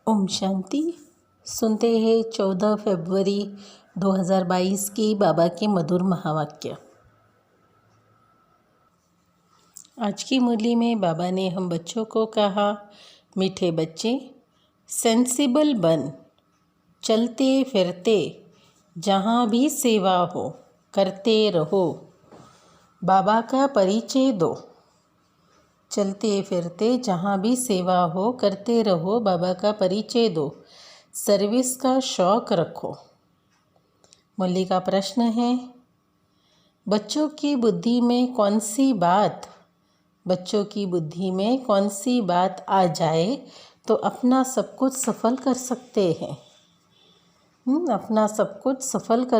ओम शांति। सुनते हैं 14 फरवरी 2022 की बाबा के मधुर महावाक्य। आज की मुरली में बाबा ने हम बच्चों को कहा, मीठे बच्चे सेंसिबल बन, चलते फिरते जहाँ भी सेवा हो करते रहो, बाबा का परिचय दो। चलते फिरते जहाँ भी सेवा हो करते रहो, बाबा का परिचय दो, सर्विस का शौक़ रखो। मुरली का प्रश्न है, बच्चों की बुद्धि में कौन सी बात आ जाए तो अपना सब कुछ सफल कर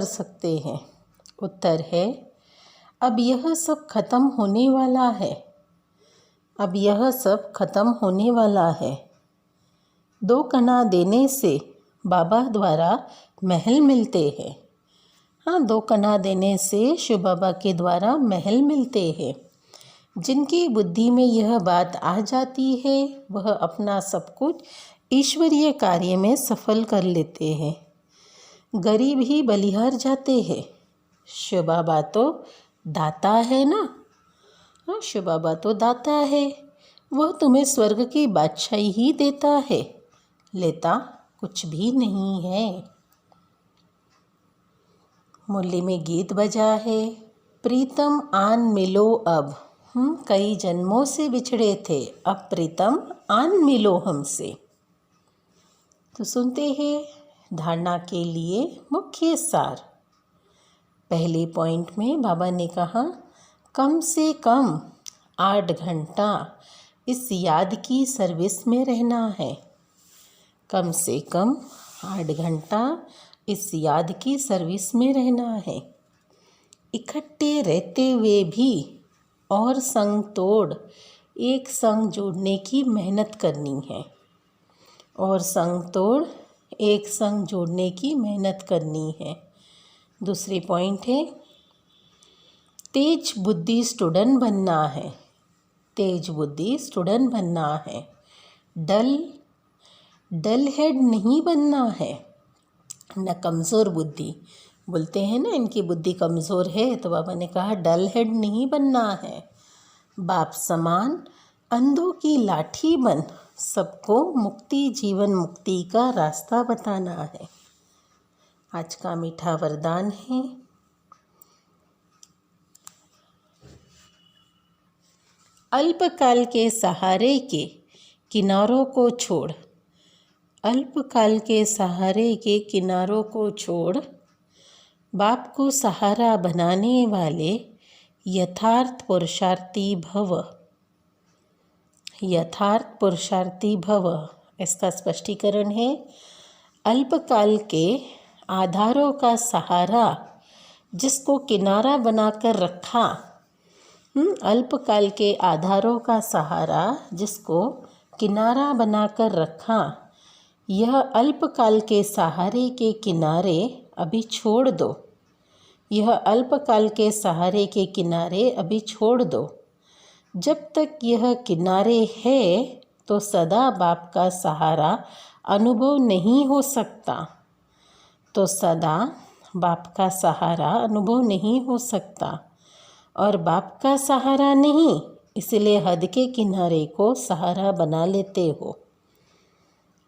सकते हैं? उत्तर है, अब यह सब खत्म होने वाला है। 2 कना देने से बाबा द्वारा महल मिलते हैं। 2 कना देने से शिव बाबा के द्वारा महल मिलते हैं। जिनकी बुद्धि में यह बात आ जाती है, वह अपना सब कुछ ईश्वरीय कार्य में सफल कर लेते हैं। गरीब ही बलिहार जाते हैं। शिव बाबा तो दाता है ना। शिव बाबा तो दाता है, वह तुम्हें स्वर्ग की बादशाही ही देता है, लेता कुछ भी नहीं है। मुरली में गीत बजा है, प्रीतम आन मिलो अब। कई जन्मों से बिछड़े थे, अब प्रीतम आन मिलो हमसे। तो सुनते हैं धारणा के लिए मुख्य सार। पहले पॉइंट में बाबा ने कहा, कम से कम 8 घंटा इस याद की सर्विस में रहना है। कम से कम 8 घंटा इस याद की सर्विस में रहना है। इकट्ठे रहते हुए भी और संग तोड़ एक संग जोड़ने की मेहनत करनी है। दूसरी पॉइंट है, तेज बुद्धि स्टूडेंट बनना है। डल हेड नहीं बनना है, न कमज़ोर बुद्धि। बोलते हैं ना, इनकी बुद्धि कमज़ोर है, तो बाबा ने कहा डल हेड नहीं बनना है। बाप समान अंधों की लाठी बन, सबको जीवन मुक्ति का रास्ता बताना है। आज का मीठा वरदान है, अल्पकाल के सहारे के किनारों को छोड़, बाप को सहारा बनाने वाले यथार्थ पुरुषार्थी भव। इसका स्पष्टीकरण है, अल्पकाल के आधारों का सहारा जिसको किनारा बनाकर रखा, अल्पकाल के आधारों का सहारा जिसको किनारा बनाकर रखा, यह अल्पकाल के सहारे के किनारे अभी छोड़ दो। जब तक यह किनारे है तो सदा बाप का सहारा अनुभव नहीं हो सकता। और बाप का सहारा नहीं, इसलिए हद के किनारे को सहारा बना लेते हो।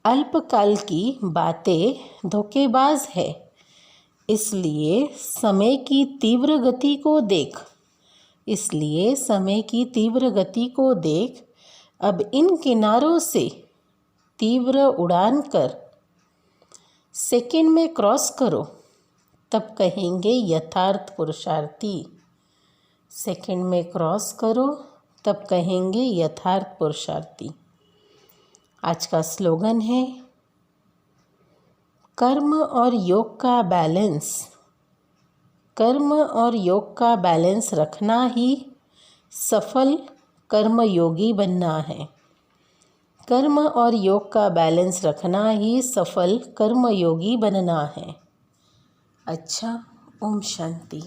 अल्पकाल की बातें धोखेबाज है, इसलिए समय की तीव्र गति को देख। अब इन किनारों से तीव्र उड़ान कर सेकंड में क्रॉस करो, तब कहेंगे यथार्थ पुरुषार्थी। आज का स्लोगन है, कर्म और योग का बैलेंस रखना ही सफल कर्मयोगी बनना है। अच्छा, ओम शांति।